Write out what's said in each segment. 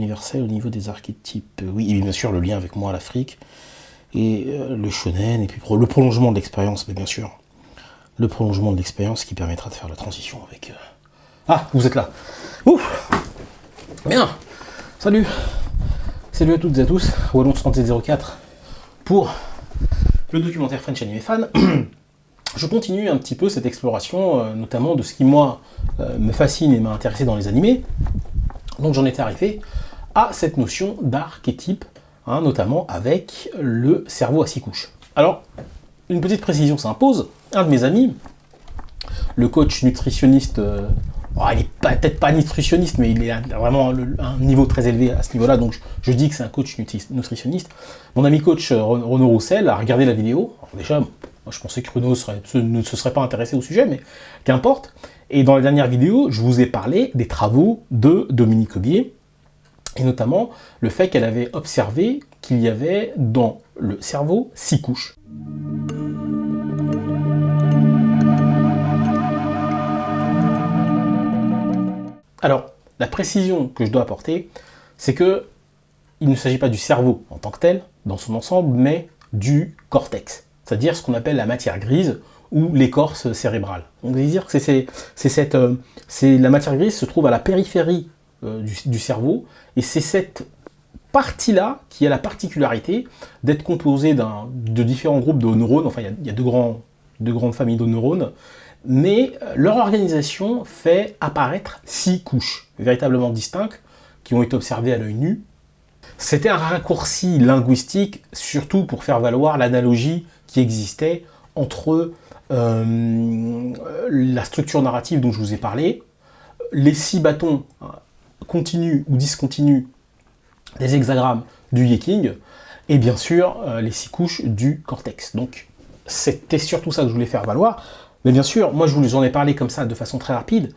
Universel au niveau des archétypes. Oui, et bien sûr, le lien avec moi, l'Afrique, et le shonen, et puis le prolongement de l'expérience, mais bien sûr. Le prolongement de l'expérience qui permettra de faire la transition avec... Ah, vous êtes là. Ouf. Bien. Salut. Salut à toutes et à tous. Wallon3704 pour le documentaire French Anime Fan. Je continue un petit peu cette exploration, notamment de ce qui, moi, me fascine et m'a intéressé dans les animés. Donc j'en étais arrivé à cette notion d'archétype, notamment avec le cerveau à 6 couches. Alors, une petite précision s'impose. Un de mes amis, le coach nutritionniste, il n'est peut-être pas nutritionniste, mais il est vraiment un niveau très élevé à ce niveau-là, donc je dis que c'est un coach nutritionniste. Mon ami coach Renaud Roussel a regardé la vidéo. Alors déjà, moi, je pensais que Renaud ne se serait pas intéressé au sujet, mais qu'importe. Et dans la dernière vidéo, je vous ai parlé des travaux de Dominique Aubier, et notamment le fait qu'elle avait observé qu'il y avait dans le cerveau 6 couches. Alors, la précision que je dois apporter, c'est que il ne s'agit pas du cerveau en tant que tel, dans son ensemble, mais du cortex, c'est-à-dire ce qu'on appelle la matière grise ou l'écorce cérébrale. On va dire que la matière grise se trouve à la périphérie du cerveau, et c'est cette partie-là qui a la particularité d'être composée de différents groupes de neurones. Enfin, il y a deux grandes familles de neurones, mais leur organisation fait apparaître 6 couches, véritablement distinctes, qui ont été observées à l'œil nu. C'était un raccourci linguistique, surtout pour faire valoir l'analogie qui existait entre la structure narrative dont je vous ai parlé, les 6 bâtons continus ou discontinus des hexagrammes du Yeking, et bien sûr les 6 couches du cortex. Donc c'était surtout ça que je voulais faire valoir. Mais bien sûr, moi je vous en ai parlé comme ça de façon très rapide.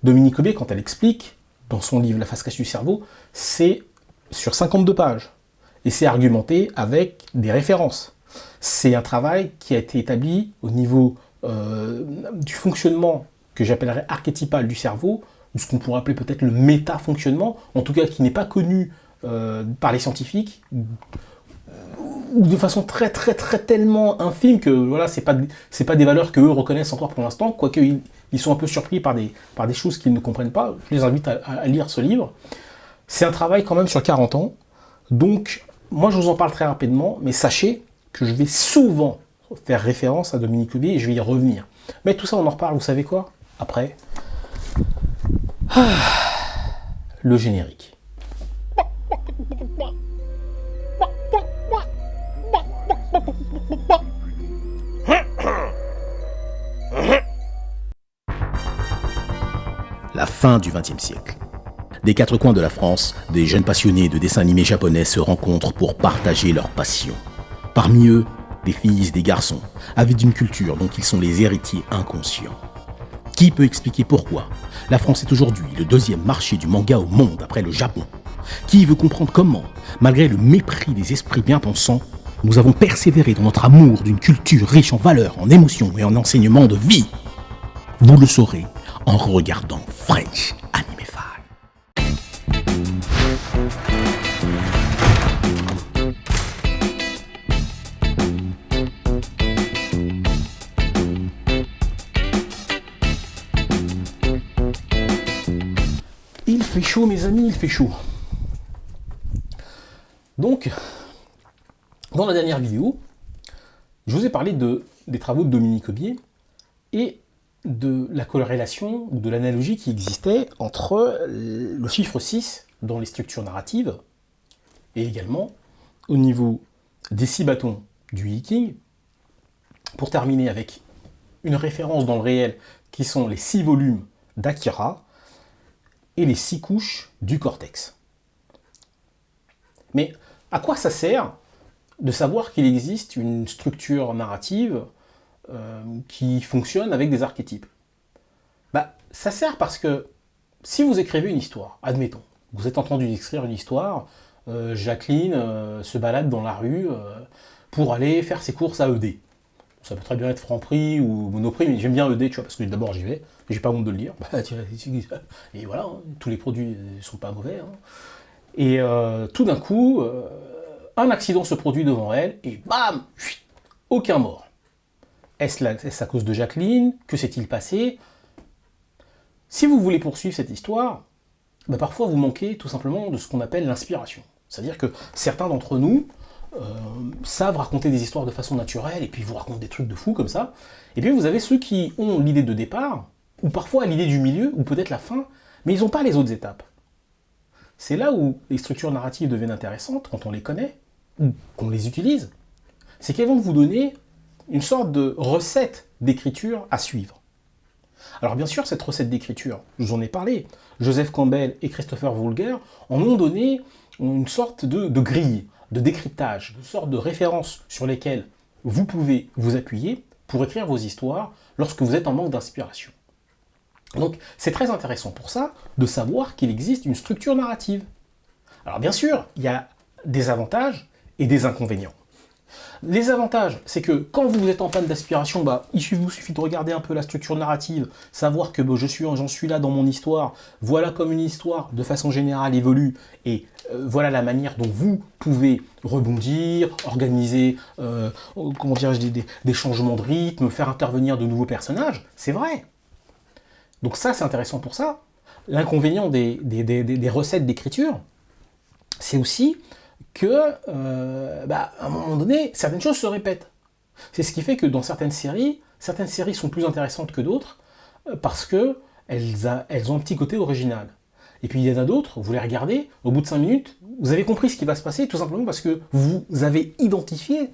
Dominique Aubier, quand elle explique dans son livre La face cachée du cerveau, c'est sur 52 pages. Et c'est argumenté avec des références. C'est un travail qui a été établi au niveau du fonctionnement que j'appellerais archétypal du cerveau, ou ce qu'on pourrait appeler peut-être le méta-fonctionnement, en tout cas qui n'est pas connu par les scientifiques, ou de façon très tellement infime que voilà, c'est pas des valeurs qu'eux reconnaissent encore pour l'instant, quoique ils sont un peu surpris par des choses qu'ils ne comprennent pas. Je les invite à lire ce livre. C'est un travail quand même sur 40 ans, donc moi je vous en parle très rapidement, mais sachez que je vais souvent faire référence à Dominique Aubier et je vais y revenir. Mais tout ça on en reparle, vous savez quoi? Après, le générique. La fin du XXe siècle. Des 4 coins de la France, des jeunes passionnés de dessins animés japonais se rencontrent pour partager leur passion. Parmi eux, des filles et des garçons, avides d'une culture dont ils sont les héritiers inconscients. Qui peut expliquer pourquoi la France est aujourd'hui le 2e marché du manga au monde après le Japon? Qui veut comprendre comment, malgré le mépris des esprits bien pensants, nous avons persévéré dans notre amour d'une culture riche en valeurs, en émotions et en enseignements de vie? Vous le saurez en regardant French Anime Fan. Il fait chaud, mes amis, il fait chaud. Donc, dans la dernière vidéo, je vous ai parlé des travaux de Dominique Aubier et de la corrélation ou de l'analogie qui existait entre le chiffre 6 dans les structures narratives et également au niveau des 6 bâtons du Yeking, pour terminer avec une référence dans le réel qui sont les 6 volumes d'Akira et les 6 couches du cortex. Mais à quoi ça sert de savoir qu'il existe une structure narrative qui fonctionne avec des archétypes? Ça sert parce que si vous écrivez une histoire, admettons, vous êtes entendu écrire une histoire, Jacqueline se balade dans la rue pour aller faire ses courses à ED. Ça peut très bien être Franprix ou Monoprix, mais j'aime bien ED, tu vois, parce que d'abord j'y vais, et j'ai pas honte de le dire. Et voilà, tous les produits ne sont pas mauvais. Et tout d'un coup, un accident se produit devant elle, et bam, aucun mort. Est-ce à cause de Jacqueline? Que s'est-il passé? Si vous voulez poursuivre cette histoire, ben parfois vous manquez tout simplement de ce qu'on appelle l'inspiration. C'est-à-dire que certains d'entre nous savent raconter des histoires de façon naturelle, et puis vous racontent des trucs de fou comme ça. Et puis vous avez ceux qui ont l'idée de départ, ou parfois l'idée du milieu, ou peut-être la fin, mais ils n'ont pas les autres étapes. C'est là où les structures narratives deviennent intéressantes, quand on les connaît, ou qu'on les utilise. C'est qu'elles vont vous donner une sorte de recette d'écriture à suivre. Alors bien sûr, cette recette d'écriture, je vous en ai parlé, Joseph Campbell et Christopher Vogler en ont donné une sorte de grille, de décryptage, une sorte de référence sur lesquelles vous pouvez vous appuyer pour écrire vos histoires lorsque vous êtes en manque d'inspiration. Donc c'est très intéressant pour ça de savoir qu'il existe une structure narrative. Alors bien sûr, il y a des avantages et des inconvénients. Les avantages, c'est que quand vous êtes en panne d'aspiration, il vous suffit de regarder un peu la structure narrative, savoir que j'en suis là dans mon histoire, voilà comme une histoire de façon générale évolue, et voilà la manière dont vous pouvez rebondir, organiser des changements de rythme, faire intervenir de nouveaux personnages, c'est vrai. Donc ça, c'est intéressant pour ça. L'inconvénient des recettes d'écriture, c'est aussi que, à un moment donné, certaines choses se répètent. C'est ce qui fait que dans certaines séries sont plus intéressantes que d'autres, parce que elles ont un petit côté original. Et puis il y en a d'autres, vous les regardez, au bout de 5 minutes, vous avez compris ce qui va se passer, tout simplement parce que vous avez identifié,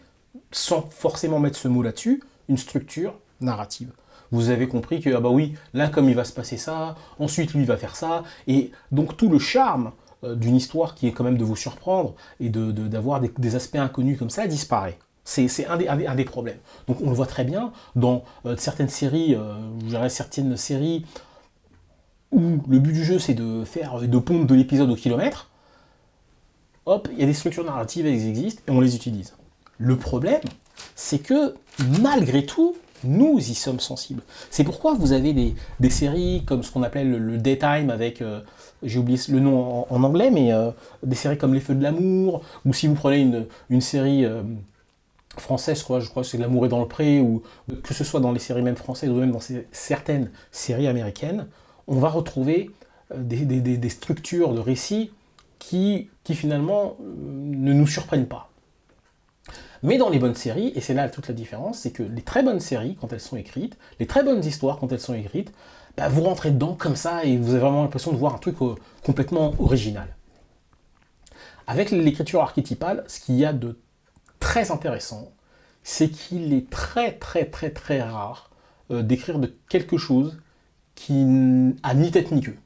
sans forcément mettre ce mot là-dessus, une structure narrative. Vous avez compris que, oui, là comme il va se passer ça, ensuite lui il va faire ça, et donc tout le charme d'une histoire qui est quand même de vous surprendre et d'avoir des aspects inconnus comme ça disparaît. C'est un des problèmes. Donc on le voit très bien dans certaines séries, où le but du jeu c'est de pondre de l'épisode au kilomètre. Hop, il y a des structures narratives, elles existent et on les utilise. Le problème, c'est que malgré tout, nous y sommes sensibles. C'est pourquoi vous avez des séries comme ce qu'on appelle le daytime avec, j'ai oublié le nom en anglais, mais des séries comme Les Feux de l'amour, ou si vous prenez une série française, je crois que c'est L'amour est dans le pré, ou que ce soit dans les séries même françaises ou même dans certaines séries américaines, on va retrouver des structures de récits qui finalement ne nous surprennent pas. Mais dans les bonnes séries, et c'est là toute la différence, c'est que les très bonnes séries, quand elles sont écrites, les très bonnes histoires, quand elles sont écrites, vous rentrez dedans comme ça et vous avez vraiment l'impression de voir un truc complètement original. Avec l'écriture archétypale, ce qu'il y a de très intéressant, c'est qu'il est très très très très rare d'écrire de quelque chose qui a ni tête ni queue.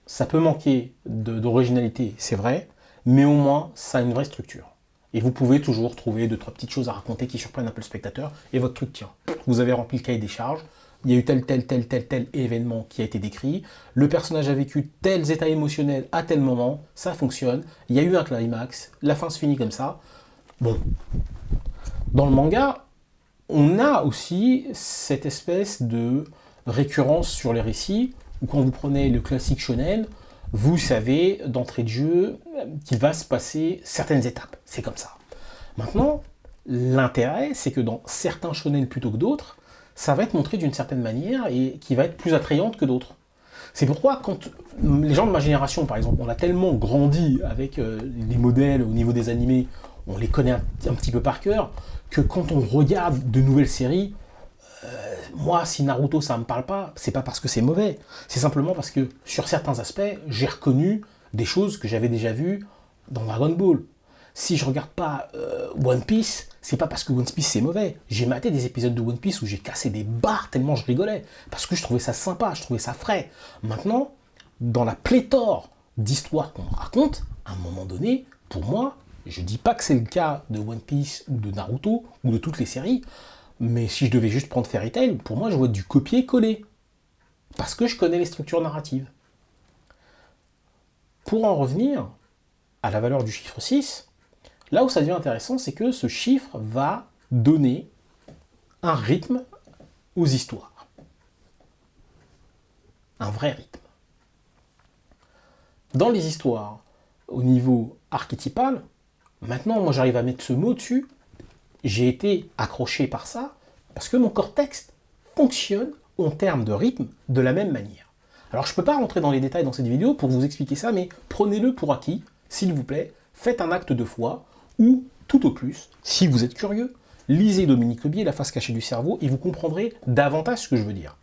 Ça peut manquer d'originalité, c'est vrai, mais au moins ça a une vraie structure. Et vous pouvez toujours trouver 2-3 petites choses à raconter qui surprennent un peu le spectateur, et votre truc tient. Vous avez rempli le cahier des charges, il y a eu tel événement qui a été décrit, le personnage a vécu tels états émotionnels à tel moment, ça fonctionne, il y a eu un climax, la fin se finit comme ça. Bon. Dans le manga, on a aussi cette espèce de récurrence sur les récits, où quand vous prenez le classique shonen, vous savez d'entrée de jeu qu'il va se passer certaines étapes. C'est comme ça. Maintenant, l'intérêt, c'est que dans certains shonen plutôt que d'autres, ça va être montré d'une certaine manière et qui va être plus attrayante que d'autres. C'est pourquoi quand les gens de ma génération, par exemple, on a tellement grandi avec les modèles au niveau des animés, on les connaît un petit peu par cœur, que quand on regarde de nouvelles séries, moi, si Naruto ça me parle pas, c'est pas parce que c'est mauvais, c'est simplement parce que sur certains aspects, j'ai reconnu des choses que j'avais déjà vues dans Dragon Ball. Si je regarde pas One Piece, c'est pas parce que One Piece c'est mauvais. J'ai maté des épisodes de One Piece où j'ai cassé des barres tellement je rigolais, parce que je trouvais ça sympa, je trouvais ça frais. Maintenant, dans la pléthore d'histoires qu'on raconte, à un moment donné, pour moi, je dis pas que c'est le cas de One Piece ou de Naruto ou de toutes les séries, mais si je devais juste prendre Fairy Tail, pour moi je vois du copier-coller. Parce que je connais les structures narratives. Pour en revenir à la valeur du chiffre 6, là où ça devient intéressant, c'est que ce chiffre va donner un rythme aux histoires. Un vrai rythme. Dans les histoires, au niveau archétypal, maintenant, moi, j'arrive à mettre ce mot dessus. J'ai été accroché par ça parce que mon cortex fonctionne en termes de rythme de la même manière. Alors, je ne peux pas rentrer dans les détails dans cette vidéo pour vous expliquer ça, mais prenez-le pour acquis, s'il vous plaît, faites un acte de foi, ou, tout au plus, si vous êtes curieux, lisez Dominique Aubier, La face cachée du cerveau, et vous comprendrez davantage ce que je veux dire.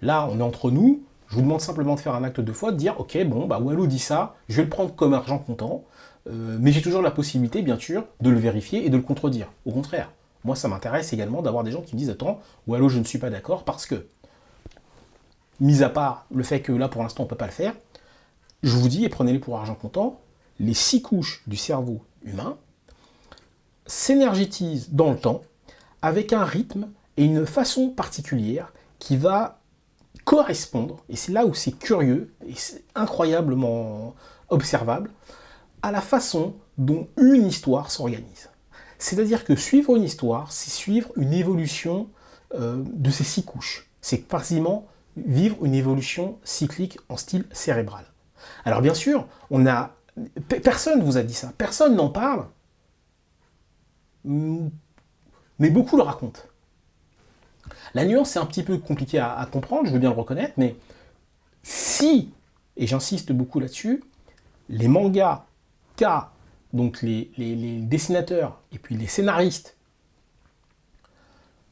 Là, on est entre nous, je vous demande simplement de faire un acte de foi, de dire, ok, bon, bah Wallo dit ça, je vais le prendre comme argent comptant, mais j'ai toujours la possibilité, bien sûr, de le vérifier et de le contredire. Au contraire, moi, ça m'intéresse également d'avoir des gens qui me disent, attends, Wallo, je ne suis pas d'accord, parce que, mis à part le fait que là, pour l'instant, on ne peut pas le faire, je vous dis, et prenez-les pour argent comptant, les 6 couches du cerveau humain s'énergétisent dans le temps avec un rythme et une façon particulière qui va correspondre, et c'est là où c'est curieux et c'est incroyablement observable, à la façon dont une histoire s'organise. C'est-à-dire que suivre une histoire, c'est suivre une évolution de ces 6 couches. C'est quasiment vivre une évolution cyclique en style cérébral. Alors bien sûr, personne ne vous a dit ça, personne n'en parle, mais beaucoup le racontent. La nuance est un petit peu compliquée à comprendre, je veux bien le reconnaître, mais si, et j'insiste beaucoup là-dessus, les mangas, donc les dessinateurs et puis les scénaristes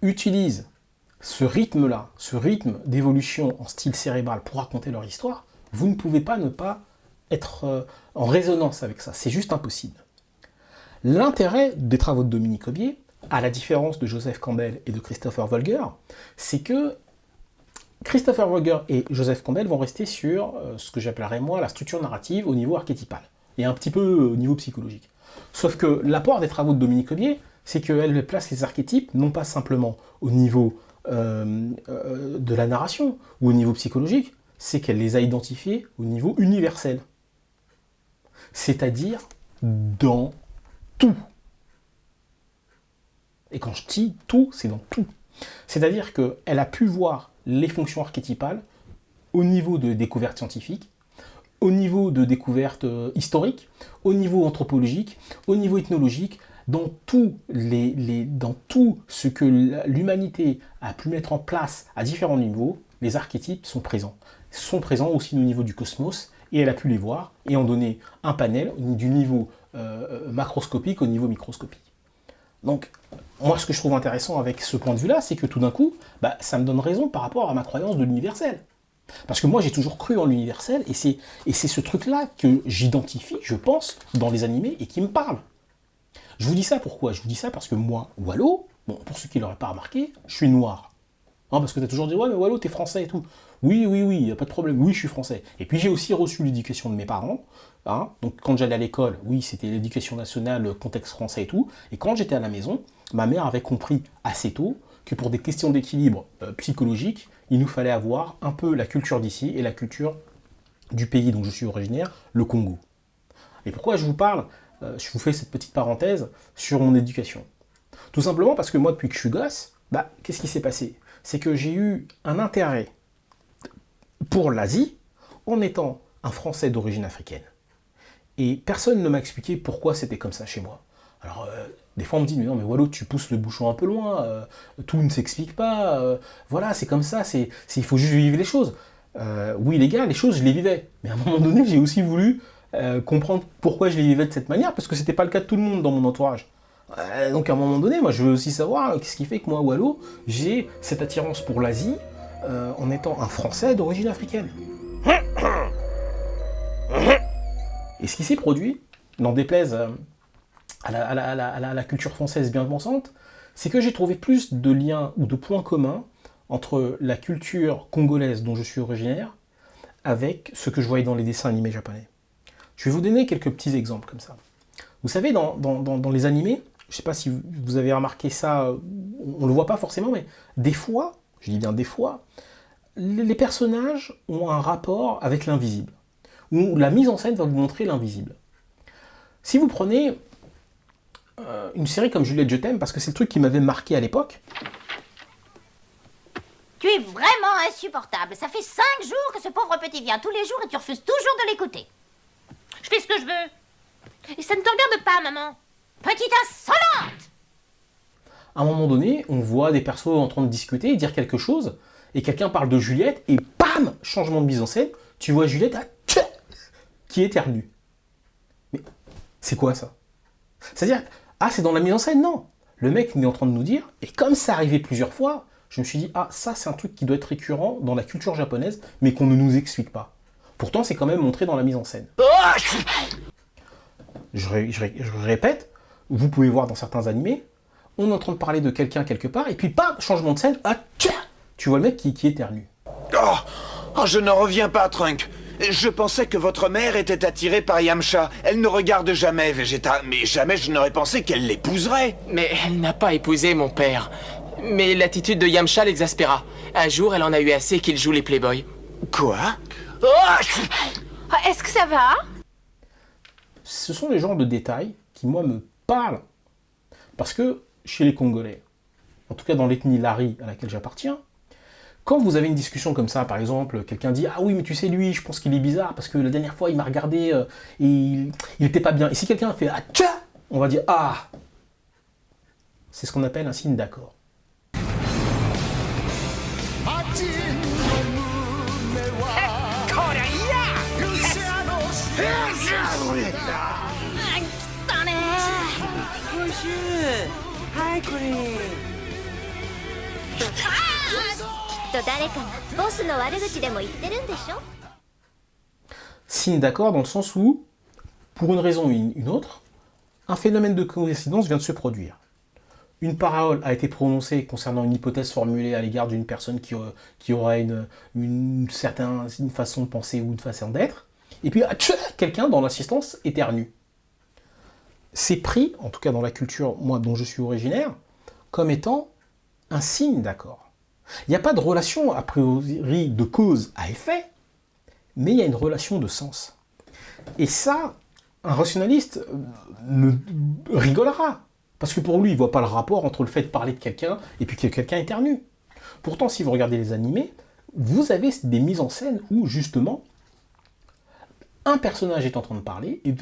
utilisent ce rythme-là, ce rythme d'évolution en style cérébral pour raconter leur histoire, vous ne pouvez pas ne pas être en résonance avec ça, c'est juste impossible. L'intérêt des travaux de Dominique Aubier, à la différence de Joseph Campbell et de Christopher Vogler, c'est que Christopher Vogler et Joseph Campbell vont rester sur ce que j'appellerais moi la structure narrative au niveau archétypal, et un petit peu au niveau psychologique. Sauf que l'apport des travaux de Dominique Aubier, c'est qu'elle place les archétypes non pas simplement au niveau de la narration ou au niveau psychologique, c'est qu'elle les a identifiés au niveau universel. C'est-à-dire dans tout. Et quand je dis tout, c'est dans tout. C'est-à-dire qu'elle a pu voir les fonctions archétypales au niveau de découvertes scientifiques, au niveau de découvertes historiques, au niveau anthropologique, au niveau ethnologique, dans tout ce que l'humanité a pu mettre en place à différents niveaux, les archétypes sont présents. Ils sont présents aussi au niveau du cosmos, et elle a pu les voir et en donner un panel du niveau macroscopique au niveau microscopique. Donc, moi, ce que je trouve intéressant avec ce point de vue-là, c'est que tout d'un coup, ça me donne raison par rapport à ma croyance de l'universel. Parce que moi, j'ai toujours cru en l'universel, et c'est ce truc-là que j'identifie, je pense, dans les animés, et qui me parle. Je vous dis ça pourquoi? Je vous dis ça parce que moi, Wallo, bon, pour ceux qui ne l'auraient pas remarqué, je suis noir. Hein, parce que tu as toujours dit, ouais, mais Wallo, t'es français et tout. Oui, il n'y a pas de problème, oui, je suis français. Et puis j'ai aussi reçu l'éducation de mes parents. Hein, donc quand j'allais à l'école, oui, c'était l'éducation nationale, contexte français et tout. Et quand j'étais à la maison, ma mère avait compris assez tôt que pour des questions d'équilibre psychologique, il nous fallait avoir un peu la culture d'ici et la culture du pays dont je suis originaire, le Congo. Et pourquoi je vous parle, je vous fais cette petite parenthèse sur mon éducation. Tout simplement parce que moi, depuis que je suis gosse, qu'est-ce qui s'est passé? C'est que j'ai eu un intérêt pour l'Asie en étant un Français d'origine africaine. Et personne ne m'a expliqué pourquoi c'était comme ça chez moi. Alors, des fois on me dit, mais non, mais Wallo, tu pousses le bouchon un peu loin, tout ne s'explique pas, voilà, c'est comme ça, il faut juste vivre les choses. Oui, les gars, les choses, je les vivais. Mais à un moment donné, j'ai aussi voulu comprendre pourquoi je les vivais de cette manière, parce que c'était pas le cas de tout le monde dans mon entourage. Donc à un moment donné, moi je veux aussi savoir qu'est-ce qui fait que moi, Wallo, j'ai cette attirance pour l'Asie en étant un Français d'origine africaine. Et ce qui s'est produit, n'en déplaise à la culture française bien pensante, c'est que j'ai trouvé plus de liens ou de points communs entre la culture congolaise dont je suis originaire avec ce que je voyais dans les dessins animés japonais. Je vais vous donner quelques petits exemples comme ça. Vous savez, dans les animés, je ne sais pas si vous avez remarqué ça, on ne le voit pas forcément, mais des fois, je dis bien des fois, les personnages ont un rapport avec l'invisible, où la mise en scène va vous montrer l'invisible. Si vous prenez une série comme Juliette, je t'aime, parce que c'est le truc qui m'avait marqué à l'époque. Tu es vraiment insupportable. Ça fait 5 jours que ce pauvre petit vient tous les jours et tu refuses toujours de l'écouter. Je fais ce que je veux. Ça ne te regarde pas, maman. Petite insolente! À un moment donné, on voit des persos en train de discuter et dire quelque chose, et quelqu'un parle de Juliette, et bam, changement de mise en scène, tu vois Juliette qui éternue. Mais c'est quoi ça? C'est-à-dire, c'est dans la mise en scène? Non. Le mec est en train de nous dire, et comme ça arrivait plusieurs fois, je me suis dit, ça c'est un truc qui doit être récurrent dans la culture japonaise, mais qu'on ne nous explique pas. Pourtant, c'est quand même montré dans la mise en scène. Je répète, vous pouvez voir dans certains animés, on est en train de parler de quelqu'un quelque part, et puis bam, changement de scène, tu vois le mec qui éternue. Je n'en reviens pas, Trunk. Je pensais que votre mère était attirée par Yamcha. Elle ne regarde jamais Vegeta, mais jamais je n'aurais pensé qu'elle l'épouserait. Mais elle n'a pas épousé mon père. Mais l'attitude de Yamcha l'exaspéra. Un jour, elle en a eu assez qu'il joue les playboys. Quoi? Est-ce que ça va? Ce sont les genres de détails qui, moi, me parlent. Parce que, chez les Congolais, en tout cas dans l'ethnie Lari à laquelle j'appartiens, quand vous avez une discussion comme ça, par exemple, quelqu'un dit « Ah oui, mais tu sais, lui, je pense qu'il est bizarre, parce que la dernière fois, il m'a regardé et il était pas bien. » Et si quelqu'un fait « Ah, tcha !» on va dire « Ah !» C'est ce qu'on appelle un signe d'accord. Signe d'accord dans le sens où, pour une raison ou une autre, un phénomène de coïncidence vient de se produire. Une parole a été prononcée concernant une hypothèse formulée à l'égard d'une personne qui aura une certaine façon de penser ou une façon d'être, et puis quelqu'un dans l'assistance éternue. C'est pris, en tout cas dans la culture moi dont je suis originaire, comme étant un signe d'accord. Il n'y a pas de relation a priori de cause à effet, mais il y a une relation de sens. Et ça, un rationaliste rigolera. Parce que pour lui, il ne voit pas le rapport entre le fait de parler de quelqu'un et puis que quelqu'un éternue. Pourtant, si vous regardez les animés, vous avez des mises en scène où, justement, un personnage est en train de parler et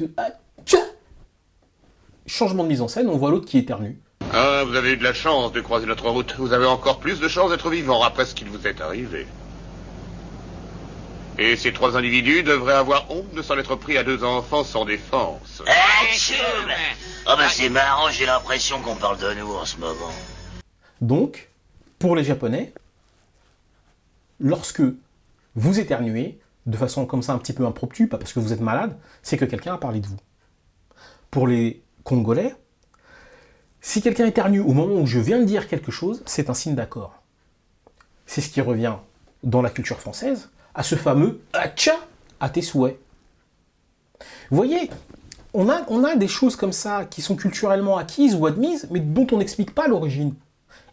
changement de mise en scène, on voit l'autre qui éternue. Ah, vous avez eu de la chance de croiser notre route. Vous avez encore plus de chance d'être vivant après ce qu'il vous est arrivé. Et ces trois individus devraient avoir honte de s'en être pris à deux enfants sans défense. C'est marrant, j'ai l'impression qu'on parle de nous en ce moment. Donc, pour les Japonais, lorsque vous éternuez, de façon comme ça un petit peu impromptue, pas parce que vous êtes malade, c'est que quelqu'un a parlé de vous. Pour les Congolais, si quelqu'un éternue au moment où je viens de dire quelque chose, c'est un signe d'accord. C'est ce qui revient dans la culture française à ce fameux « Atcha » à tes souhaits. Vous voyez, on a des choses comme ça qui sont culturellement acquises ou admises, mais dont on n'explique pas l'origine.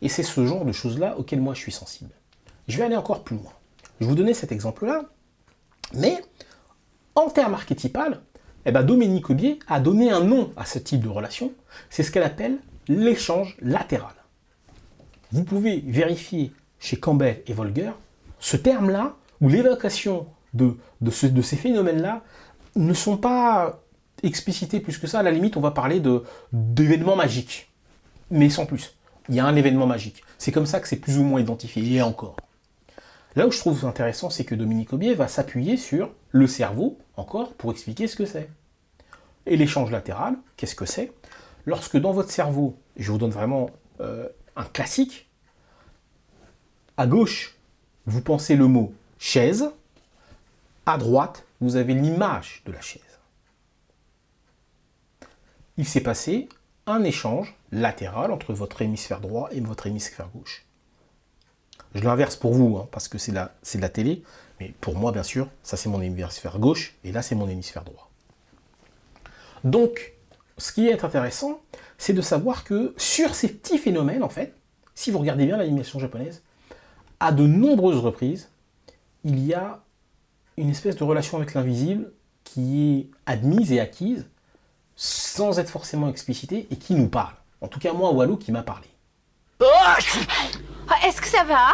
Et c'est ce genre de choses-là auxquelles moi je suis sensible. Je vais aller encore plus loin. Je vais vous donner cet exemple-là, mais en termes archétypal, Dominique Aubier a donné un nom à ce type de relation. C'est ce qu'elle appelle l'échange latéral. Vous pouvez vérifier chez Campbell et Volger ce terme-là, où l'évocation de ces phénomènes-là ne sont pas explicités plus que ça. À la limite, on va parler d'événements magiques, mais sans plus. Il y a un événement magique. C'est comme ça que c'est plus ou moins identifié, et encore. Là où je trouve intéressant, c'est que Dominique Aubier va s'appuyer sur le cerveau, encore, pour expliquer ce que c'est. Et l'échange latéral, qu'est-ce que c'est? Lorsque dans votre cerveau, je vous donne vraiment un classique, à gauche, vous pensez le mot chaise, à droite, vous avez l'image de la chaise. Il s'est passé un échange latéral entre votre hémisphère droit et votre hémisphère gauche. Je l'inverse pour vous, parce que c'est de la télé, mais pour moi, bien sûr, ça c'est mon hémisphère gauche, et là c'est mon hémisphère droit. Donc, ce qui est intéressant, c'est de savoir que sur ces petits phénomènes, en fait, si vous regardez bien l'animation japonaise, à de nombreuses reprises, il y a une espèce de relation avec l'invisible qui est admise et acquise, sans être forcément explicitée, et qui nous parle. En tout cas, moi, Walou, qui m'a parlé. Est-ce que ça va?